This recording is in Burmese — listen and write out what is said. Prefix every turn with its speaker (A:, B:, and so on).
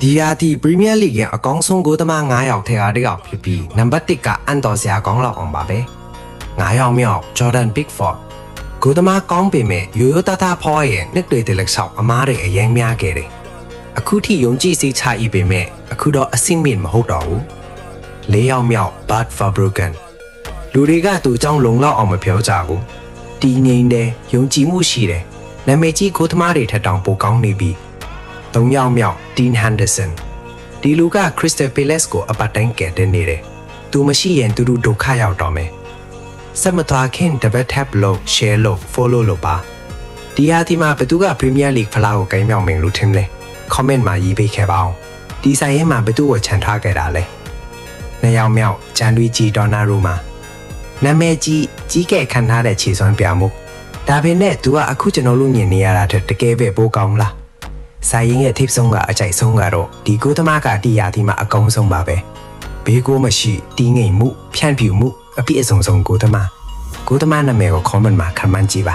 A: ဒီရာသီ Premier League ရဲ့အကောင်းဆုံးဂိုးသမား9ယောက်ထဲကတစ်ယောက်ဖြစ်ပြီးနံပါတ်1ကအန်တော်စရာကောင်းလောက်အောင်ပါပဲ9ယောက်မြောက် Jordan Pickford ဂိုးသမားကောင်းပေမဲ့ရိုးရိုးသားသားဖောရဲ့နှစ်တွေတလက်ဆောက်အမားတွေအရင်များခဲ့တယ်အခုထိယုံကြည်စိတ်ချဤပေမဲ့အခုတော့အဆင့်မြင့်မဟုတ်တော့ဘူး4ယောက်မြောက် Bart Verbruggen လူတွေကသူအကြောင်းလုံလောက်အောင်မပြောကြဘူးတီငိမ့်တယ်ယုံကြည်မှုရှိတယ်နာမည်ကြီးဂိုးသမားတွေထက်တောင်ပိုကောင်းနေပြီ3ယောက်မြောက် Dean Henderson ဒီလူက Crystal Palace ကိုအပတ်တိုင်းကယ်တင်နေတယ်သူမရှိရင်သူတို့ဒုက္ခရောက်တော့မယ်စမသွားခင်တပတ် tab လို့ share လို့ follow လို့ပါဒီဟာဒီမှာဘသူက Premier League ဖလားကိုကိန်းမြောက်မယ်လို့ထင်လဲ comment မှာရေးပေးခဲ့ပါအောင်ဒီဆိုင်ရင်မှာဘသူကိုခြံထားခဲ့တာလဲ2ယောက်မြောက်ဂျန်လွီဂျီဒေါ်နာရူမာနာမည်ကြီးကဲခံထားတဲ့ခြေစွမ်းပြမှုဒါပေမဲ့ तू ကအခုကျွန်တော်တို့မြင်နေရတာတကယ်ပဲပိုကောင်းလားဆိုင်ရင်ရဲ့ tip ဆုံးကအကြိုက်ဆုံးကတော့ဒီကိုသမားကတီယာဒီမှာအကောင်းဆုံးပါပဲဘေးကိုမရှိတီးငိမ်မှုဖြန့်ဖြူမှုအပြည့်အစုံဆုံးကိုသမားနာမည်ကို comment မှာခန့်မှန်းကြည့်ပါ